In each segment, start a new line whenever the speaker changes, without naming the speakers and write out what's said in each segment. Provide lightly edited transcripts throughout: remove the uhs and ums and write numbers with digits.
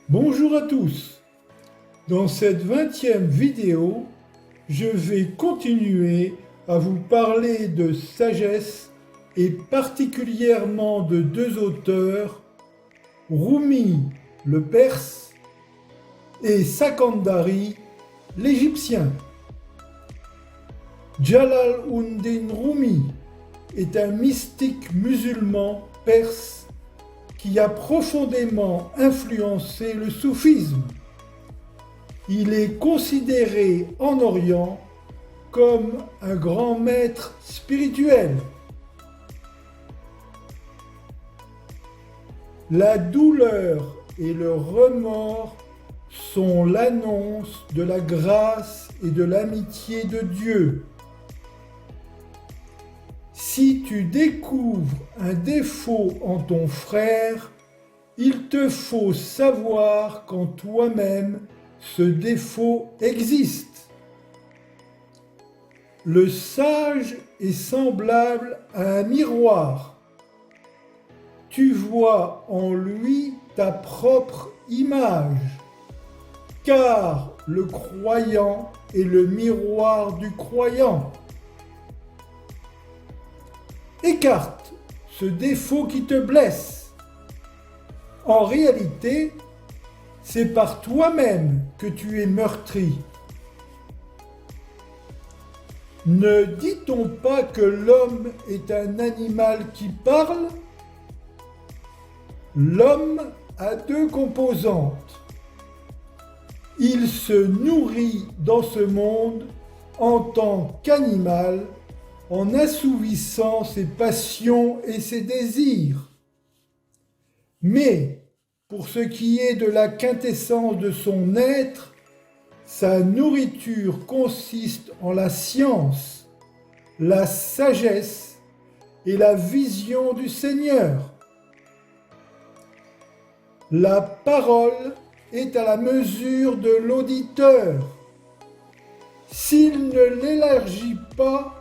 Bonjour à tous. Dans cette 20e vidéo, je vais continuer à vous parler de sagesse et particulièrement de deux auteurs, Rumi le Perse et Sakandari l'Égyptien. Jalal-ud-Din Rumi est un mystique musulman perse qui a profondément influencé le soufisme. Il est considéré en Orient comme un grand maître spirituel. La douleur et le remords sont l'annonce de la grâce et de l'amitié de Dieu. Si tu découvres un défaut en ton frère, il te faut savoir qu'en toi-même, ce défaut existe. Le sage est semblable à un miroir. Tu vois en lui ta propre image, car le croyant est le miroir du croyant. Écarte ce défaut qui te blesse. En réalité, c'est par toi-même que tu es meurtri. Ne dit-on pas que l'homme est un animal qui parle ? L'homme a deux composantes. Il se nourrit dans ce monde en tant qu'animal, en assouvissant ses passions et ses désirs. Mais, pour ce qui est de la quintessence de son être, sa nourriture consiste en la science, la sagesse et la vision du Seigneur. La parole est à la mesure de l'auditeur. S'il ne l'élargit pas,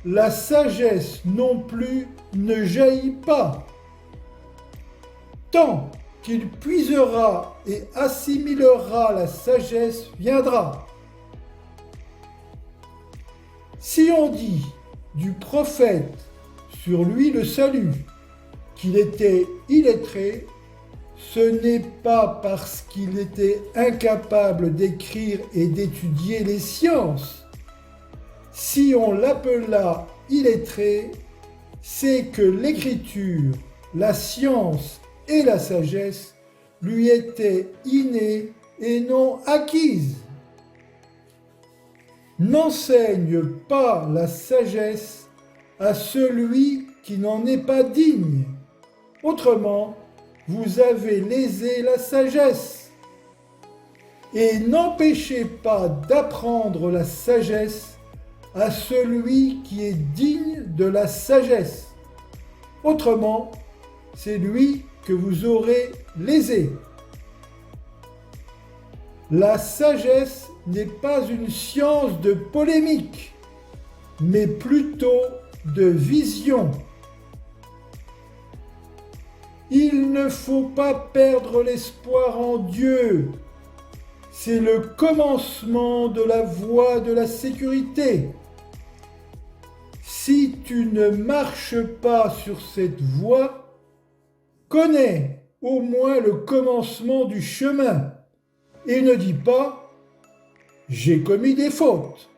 la sagesse non plus ne jaillit pas. Tant qu'il puisera et assimilera la sagesse viendra. Si on dit du prophète sur lui le salut, qu'il était illettré, ce n'est pas parce qu'il était incapable d'écrire et d'étudier les sciences. Si on l'appela illettré, c'est que l'écriture, la science et la sagesse lui étaient innées et non acquises. N'enseigne pas la sagesse à celui qui n'en est pas digne. Autrement, vous avez lésé la sagesse. Et n'empêchez pas d'apprendre la sagesse à celui qui est digne de la sagesse. Autrement, c'est lui que vous aurez lésé. La sagesse n'est pas une science de polémique, mais plutôt de vision. Il ne faut pas perdre l'espoir en Dieu. C'est le commencement de la voie de la sécurité. Si tu ne marches pas sur cette voie, connais au moins le commencement du chemin et ne dis pas « j'ai commis des fautes ».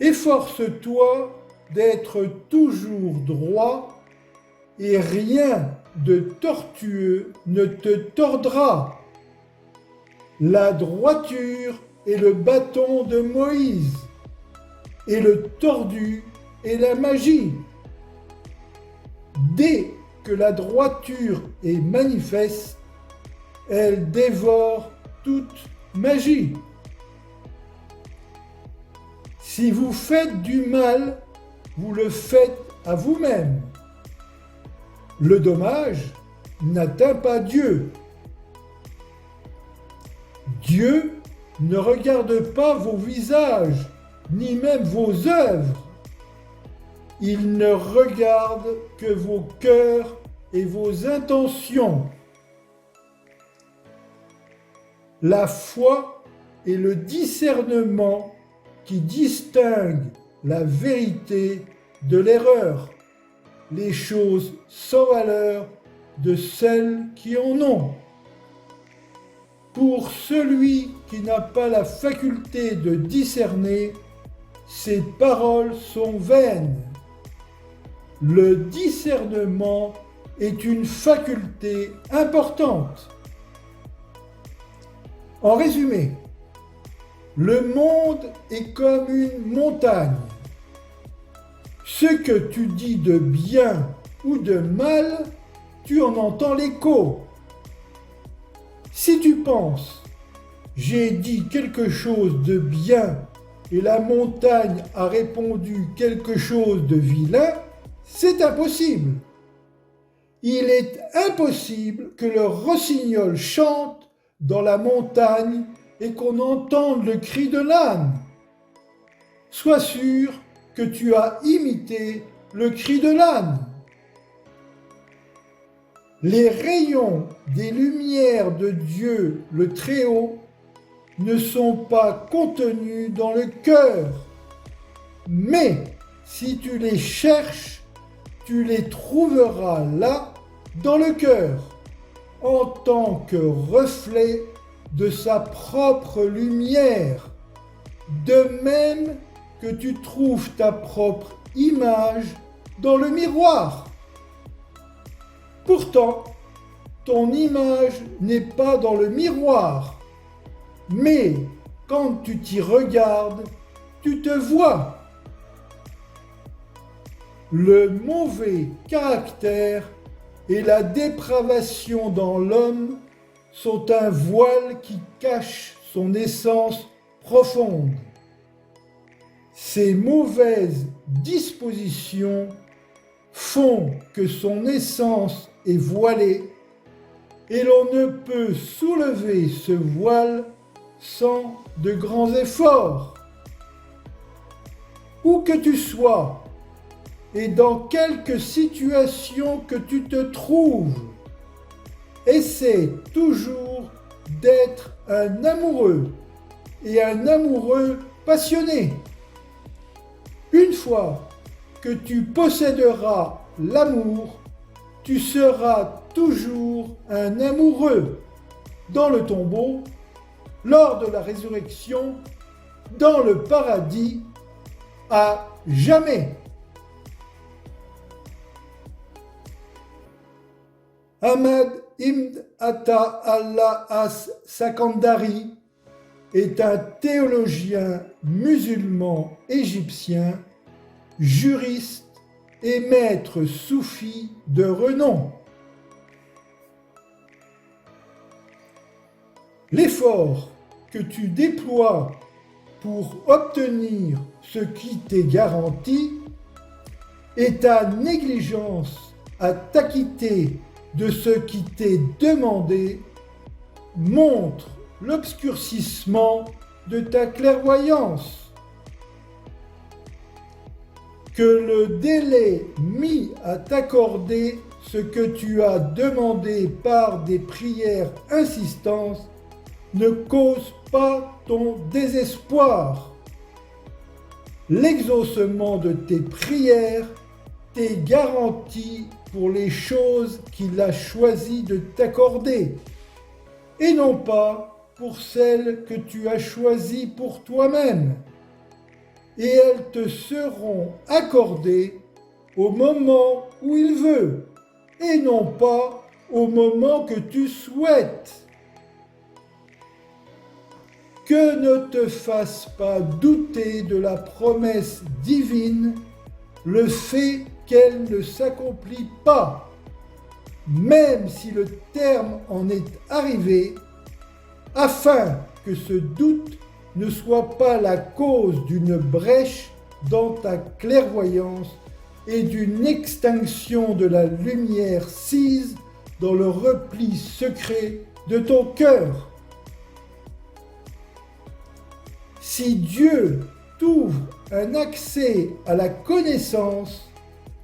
Efforce-toi d'être toujours droit et rien de tortueux ne te tordra. La droiture est le bâton de Moïse et le tordu est la magie. Dès que la droiture est manifeste, elle dévore toute magie. Si vous faites du mal, vous le faites à vous-même. Le dommage n'atteint pas Dieu. Dieu ne regarde pas vos visages, ni même vos œuvres. Il ne regarde que vos cœurs et vos intentions. La foi est le discernement qui distingue la vérité de l'erreur, les choses sans valeur de celles qui en ont. Pour celui qui n'a pas la faculté de discerner, ces paroles sont vaines. Le discernement est une faculté importante. En résumé, le monde est comme une montagne. Ce que tu dis de bien ou de mal, tu en entends l'écho. Si tu penses « j'ai dit quelque chose de bien » et la montagne a répondu quelque chose de vilain, c'est impossible. Il est impossible que le rossignol chante dans la montagne et qu'on entende le cri de l'âne. Sois sûr que tu as imité le cri de l'âne. Les rayons des lumières de Dieu le Très-Haut ne sont pas contenus dans le cœur, mais si tu les cherches, tu les trouveras là, dans le cœur, en tant que reflet de sa propre lumière, de même que tu trouves ta propre image dans le miroir. Pourtant, ton image n'est pas dans le miroir, mais quand tu t'y regardes, tu te vois. Le mauvais caractère et la dépravation dans l'homme sont un voile qui cache son essence profonde. Ces mauvaises dispositions font que son essence est voilée et l'on ne peut soulever ce voile sans de grands efforts. Où que tu sois et dans quelque situation que tu te trouves, essaie toujours d'être un amoureux et un amoureux passionné. Une fois que tu posséderas l'amour, tu seras toujours un amoureux dans le tombeau, lors de la résurrection, dans le paradis, à jamais. Ahmad ibn Atta Allah as-Sakandari est un théologien musulman égyptien, juriste et maître soufi de renom. L'effort que tu déploies pour obtenir ce qui t'est garanti et ta négligence à t'acquitter de ce qui t'est demandé montrent l'obscurcissement de ta clairvoyance. Que le délai mis à t'accorder ce que tu as demandé par des prières insistantes ne cause pas ton désespoir. L'exaucement de tes prières t'est garanti pour les choses qu'il a choisi de t'accorder, et non pas pour celles que tu as choisies pour toi-même. Et elles te seront accordées au moment où il veut, et non pas au moment que tu souhaites. Que ne te fasse pas douter de la promesse divine le fait qu'elle ne s'accomplit pas, même si le terme en est arrivé, afin que ce doute ne soit pas la cause d'une brèche dans ta clairvoyance et d'une extinction de la lumière sise dans le repli secret de ton cœur. Si Dieu t'ouvre un accès à la connaissance,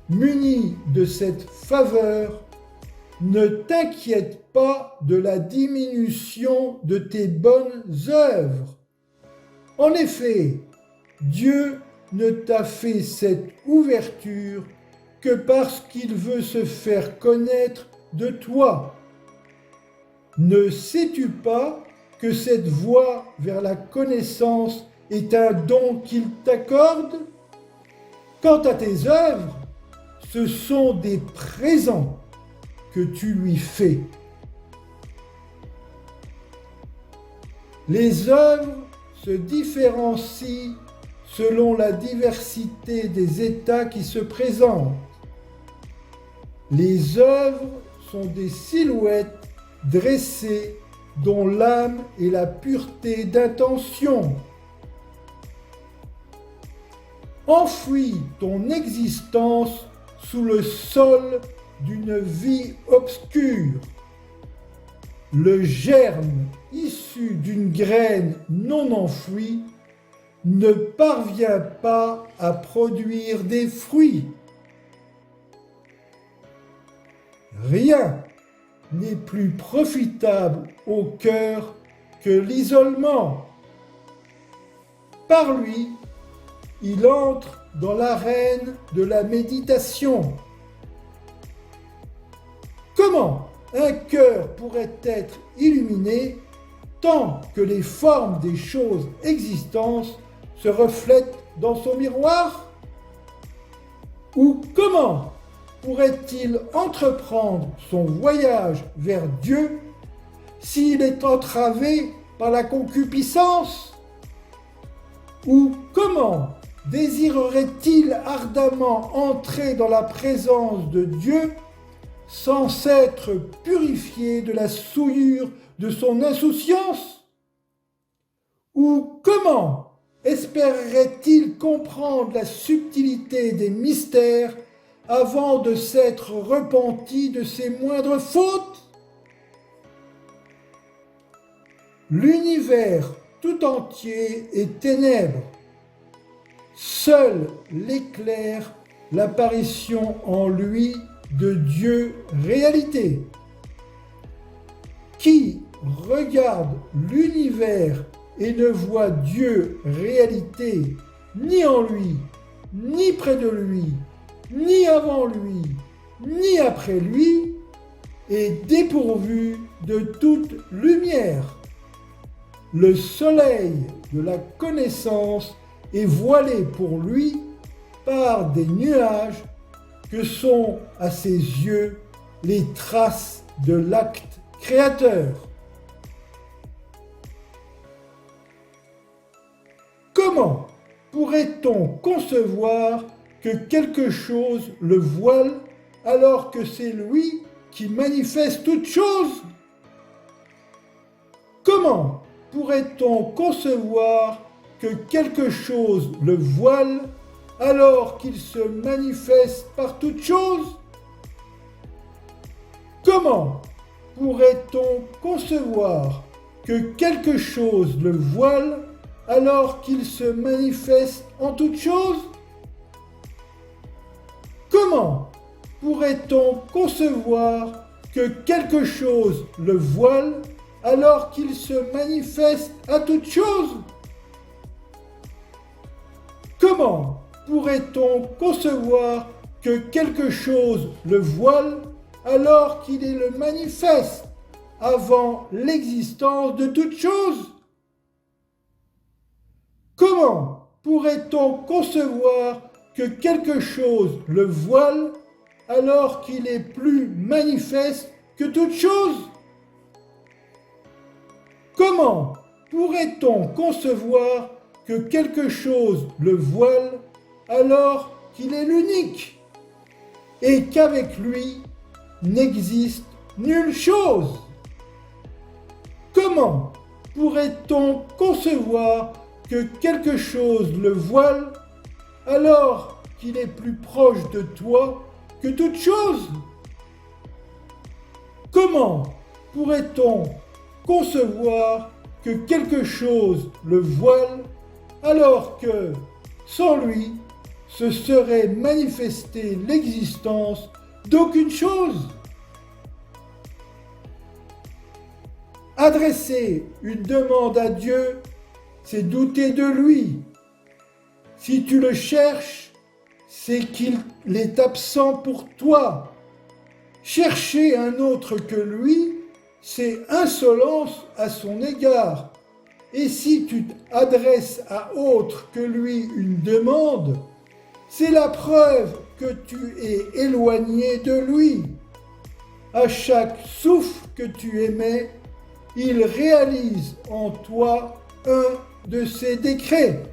muni de cette faveur, ne t'inquiète pas de la diminution de tes bonnes œuvres. En effet, Dieu ne t'a fait cette ouverture que parce qu'il veut se faire connaître de toi. Ne sais-tu pas que cette voie vers la connaissance est un don qu'il t'accorde? Quant à tes œuvres, ce sont des présents que tu lui fais. Les œuvres se différencient selon la diversité des états qui se présentent. Les œuvres sont des silhouettes dressées dont l'âme est la pureté d'intention. Enfouis ton existence sous le sol d'une vie obscure. Le germe issu d'une graine non enfouie ne parvient pas à produire des fruits. Rien n'est plus profitable au cœur que l'isolement. Par lui, il entre dans l'arène de la méditation. Comment un cœur pourrait être illuminé tant que les formes des choses existantes se reflètent dans son miroir? Ou comment pourrait-il entreprendre son voyage vers Dieu s'il est entravé par la concupiscence? Ou comment désirerait-il ardemment entrer dans la présence de Dieu sans s'être purifié de la souillure de son insouciance? Ou comment espérerait-il comprendre la subtilité des mystères avant de s'être repenti de ses moindres fautes? L'univers tout entier est ténèbres. Seul l'éclair l'apparition en lui de Dieu réalité. Qui regarde l'univers et ne voit Dieu réalité ni en lui, ni près de lui, ni avant lui, ni après lui, est dépourvu de toute lumière. Le soleil de la connaissance est voilé pour lui par des nuages que sont à ses yeux les traces de l'acte créateur. Comment pourrait-on concevoir que quelque chose le voile alors que c'est lui qui manifeste toute chose? Comment pourrait-on concevoir que quelque chose le voile alors qu'il se manifeste par toute chose? Comment pourrait-on concevoir que quelque chose le voile alors qu'il se manifeste en toute chose? Comment pourrait-on concevoir que quelque chose le voile alors qu'il se manifeste à toute chose? Comment pourrait-on concevoir que quelque chose le voile alors qu'il est le manifeste avant l'existence de toute chose? Comment pourrait-on concevoir que quelque chose le voile alors qu'il est plus manifeste que toute chose? Comment pourrait-on concevoir que quelque chose le voile alors qu'il est l'unique et qu'avec lui n'existe nulle chose? Comment pourrait-on concevoir que quelque chose le voile alors qu'il est plus proche de toi que toute chose? Comment pourrait-on concevoir que quelque chose le voile alors que, sans lui, se serait manifestée l'existence d'aucune chose? Adresser une demande à Dieu, c'est douter de lui. Si tu le cherches, c'est qu'il est absent pour toi. Chercher un autre que lui, c'est insolence à son égard. Et si tu adresses à autre que lui une demande, c'est la preuve que tu es éloigné de lui. À chaque souffle que tu émets, il réalise en toi un de ses décrets.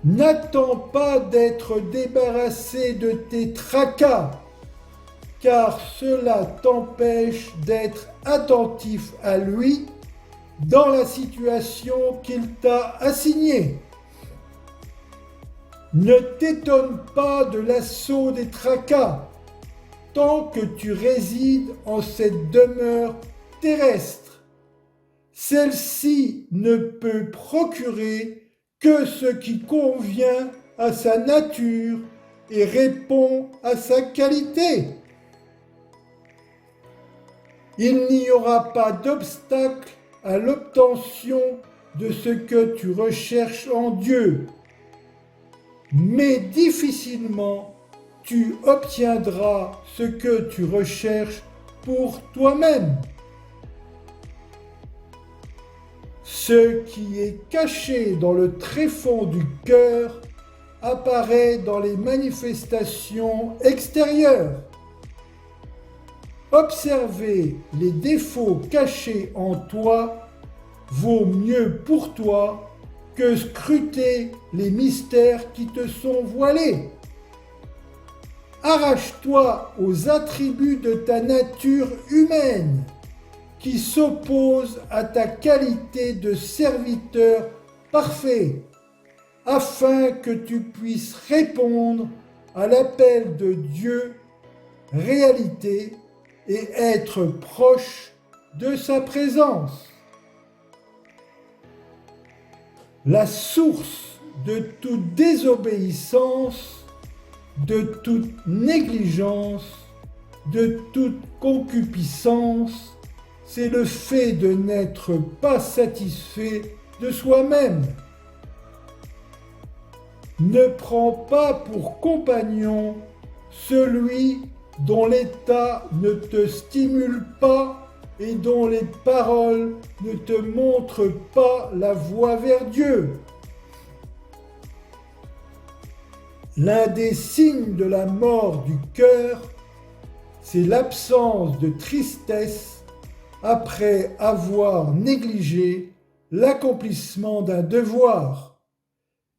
N'attends pas d'être débarrassé de tes tracas, car cela t'empêche d'être attentif à lui dans la situation qu'il t'a assignée. Ne t'étonne pas de l'assaut des tracas, tant que tu résides en cette demeure terrestre. Celle-ci ne peut procurer que ce qui convient à sa nature et répond à sa qualité. Il n'y aura pas d'obstacle à l'obtention de ce que tu recherches en Dieu, mais difficilement tu obtiendras ce que tu recherches pour toi-même. Ce qui est caché dans le tréfonds du cœur apparaît dans les manifestations extérieures. Observer les défauts cachés en toi vaut mieux pour toi que scruter les mystères qui te sont voilés. Arrache-toi aux attributs de ta nature humaine qui s'opposent à ta qualité de serviteur parfait, afin que tu puisses répondre à l'appel de Dieu, réalité, et être proche de sa présence. La source de toute désobéissance, de toute négligence, de toute concupiscence, c'est le fait de n'être pas satisfait de soi-même. Ne prends pas pour compagnon celui dont l'état ne te stimule pas et dont les paroles ne te montrent pas la voie vers Dieu. L'un des signes de la mort du cœur, c'est l'absence de tristesse après avoir négligé l'accomplissement d'un devoir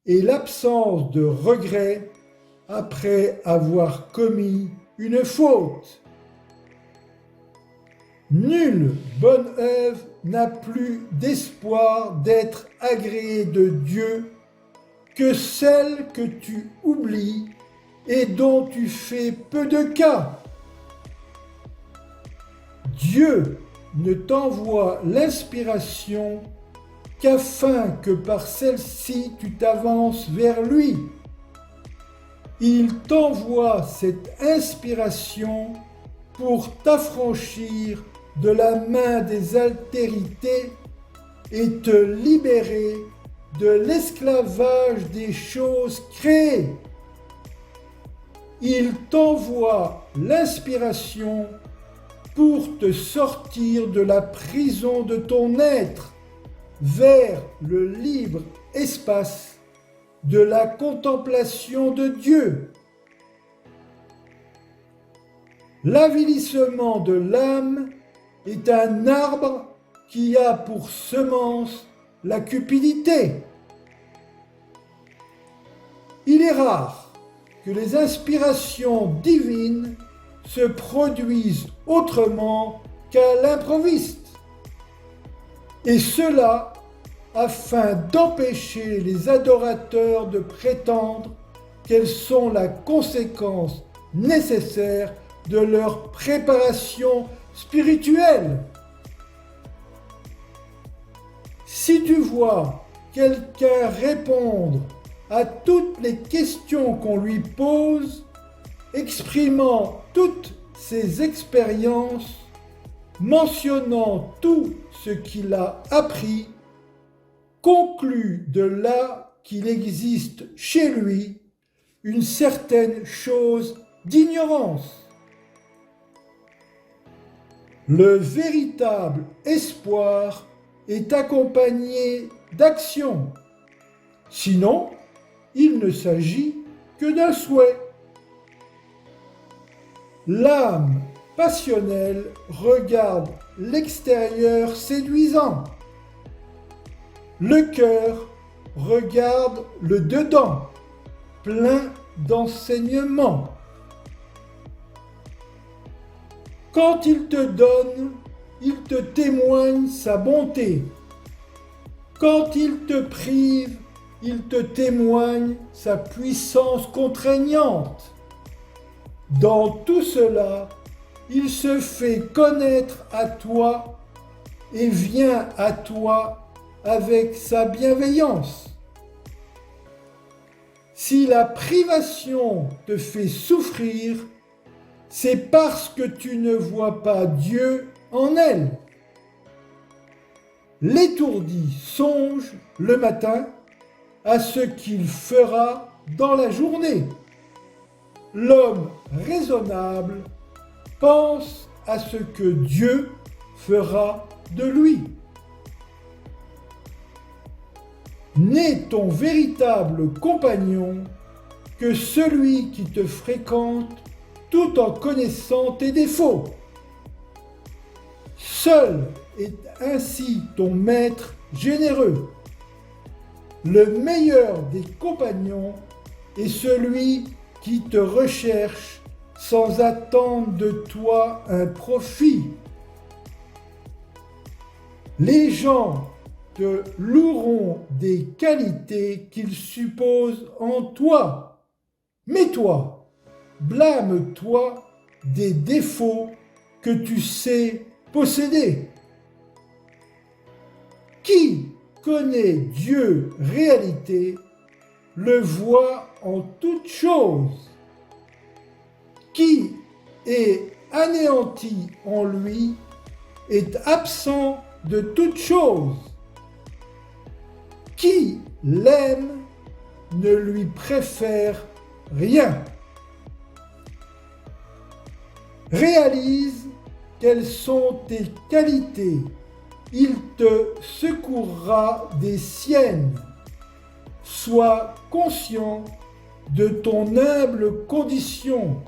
et l'absence de regret après avoir commis une faute. Nulle bonne œuvre n'a plus d'espoir d'être agréée de Dieu que celle que tu oublies et dont tu fais peu de cas. Dieu ne t'envoie l'inspiration qu'afin que par celle-ci tu t'avances vers lui. Il t'envoie cette inspiration pour t'affranchir de la main des altérités et te libérer de l'esclavage des choses créées. Il t'envoie l'inspiration pour te sortir de la prison de ton être vers le libre espace de la contemplation de Dieu. L'avilissement de l'âme est un arbre qui a pour semence la cupidité. Il est rare que les inspirations divines se produisent autrement qu'à l'improviste, et cela afin d'empêcher les adorateurs de prétendre qu'elles sont la conséquence nécessaire de leur préparation spirituelle. Si tu vois quelqu'un répondre à toutes les questions qu'on lui pose, exprimant toutes ses expériences, mentionnant tout ce qu'il a appris, conclut de là qu'il existe chez lui une certaine chose d'ignorance. Le véritable espoir est accompagné d'action. Sinon, il ne s'agit que d'un souhait. L'âme passionnelle regarde l'extérieur séduisant. Le cœur regarde le dedans, plein d'enseignements. Quand il te donne, il te témoigne sa bonté. Quand il te prive, il te témoigne sa puissance contraignante. Dans tout cela, il se fait connaître à toi et vient à toi avec sa bienveillance. Si la privation te fait souffrir, c'est parce que tu ne vois pas Dieu en elle. L'étourdi songe le matin à ce qu'il fera dans la journée. L'homme raisonnable pense à ce que Dieu fera de lui. N'est ton véritable compagnon que celui qui te fréquente tout en connaissant tes défauts. Seul est ainsi ton maître généreux. Le meilleur des compagnons est celui qui te recherche sans attendre de toi un profit. Les gens te loueront des qualités qu'ils supposent en toi. Mais toi, blâme-toi des défauts que tu sais posséder. Qui connaît Dieu réalité le voit en toutes choses. Qui est anéanti en lui est absent de toutes choses. Qui l'aime ne lui préfère rien. Réalise quelles sont tes qualités. Il te secourra des siennes. Sois conscient de ton humble condition.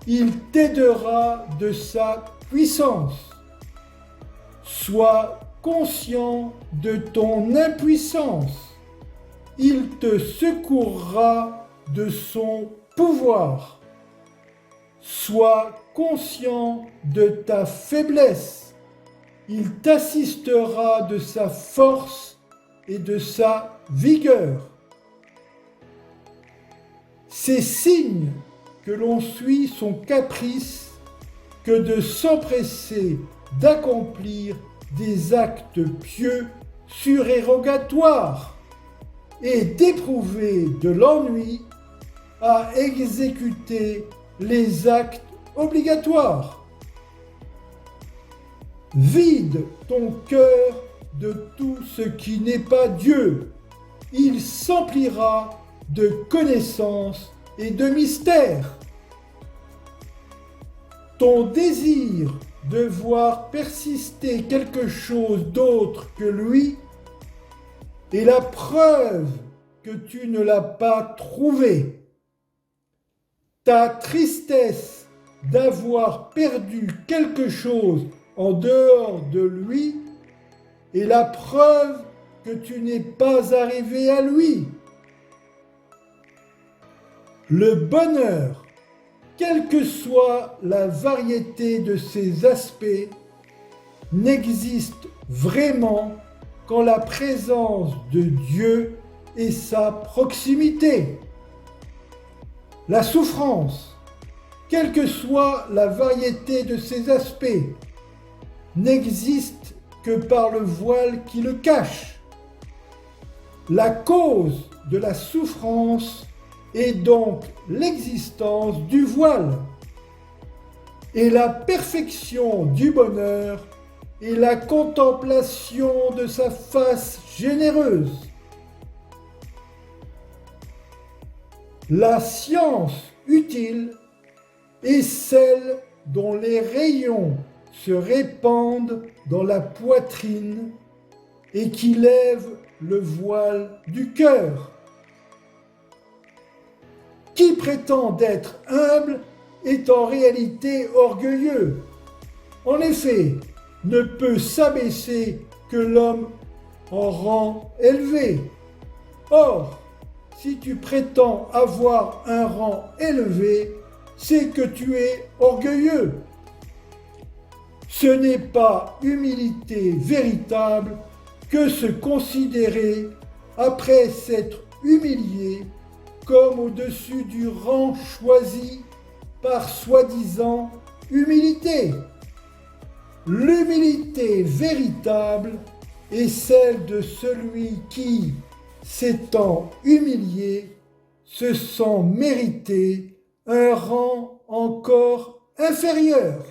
Il t'aidera de sa puissance. Sois conscient de ton impuissance. Il te secourra de son pouvoir. Sois conscient de ta faiblesse. Il t'assistera de sa force et de sa vigueur. Ces signes que l'on suit son caprice que de s'empresser d'accomplir des actes pieux surérogatoires et d'éprouver de l'ennui à exécuter les actes obligatoires. Vide ton cœur de tout ce qui n'est pas Dieu. Il s'emplira de connaissances et de mystères. Ton désir de voir persister quelque chose d'autre que lui est la preuve que tu ne l'as pas trouvé. Ta tristesse d'avoir perdu quelque chose en dehors de lui est la preuve que tu n'es pas arrivé à lui. Le bonheur, quelle que soit la variété de ses aspects, n'existe vraiment qu'en la présence de Dieu et sa proximité. La souffrance, quelle que soit la variété de ses aspects, n'existe que par le voile qui le cache. La cause de la souffrance est donc l'existence du voile. et la perfection du bonheur et la contemplation de sa face généreuse. La science utile est celle dont les rayons se répandent dans la poitrine et qui lève le voile du cœur. Qui prétend d'être humble est en réalité orgueilleux. En effet, ne peut s'abaisser que l'homme en rang élevé. Or, si tu prétends avoir un rang élevé, c'est que tu es orgueilleux. Ce n'est pas humilité véritable que se considérer après s'être humilié comme au-dessus du rang choisi par soi-disant humilité. L'humilité véritable est celle de celui qui, s'étant humilié, se sent mériter un rang encore inférieur.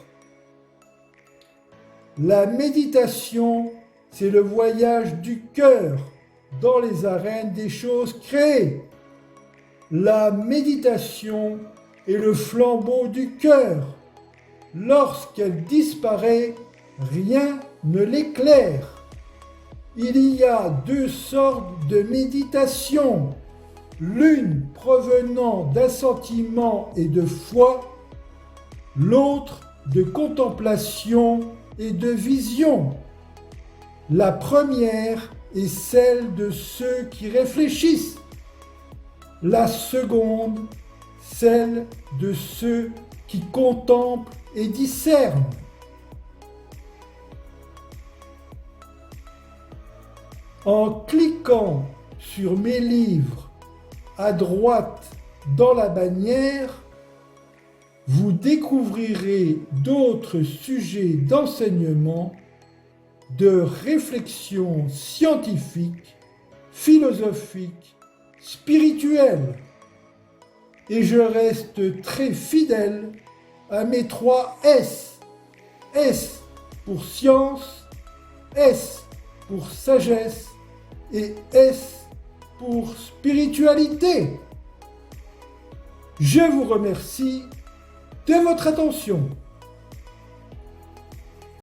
La méditation, c'est le voyage du cœur dans les arènes des choses créées. La méditation est le flambeau du cœur. Lorsqu'elle disparaît, rien ne l'éclaire. Il y a deux sortes de méditation, l'une provenant d'un sentiment et de foi, l'autre de contemplation et de vision. La première est celle de ceux qui réfléchissent, la seconde, celle de ceux qui contemplent et discernent. En cliquant sur mes livres à droite dans la bannière, vous découvrirez d'autres sujets d'enseignement, de réflexion scientifique, philosophique, spirituelle. Et je reste très fidèle à mes 3 S. S pour science, S pour sagesse et S pour spiritualité. Je vous remercie de votre attention.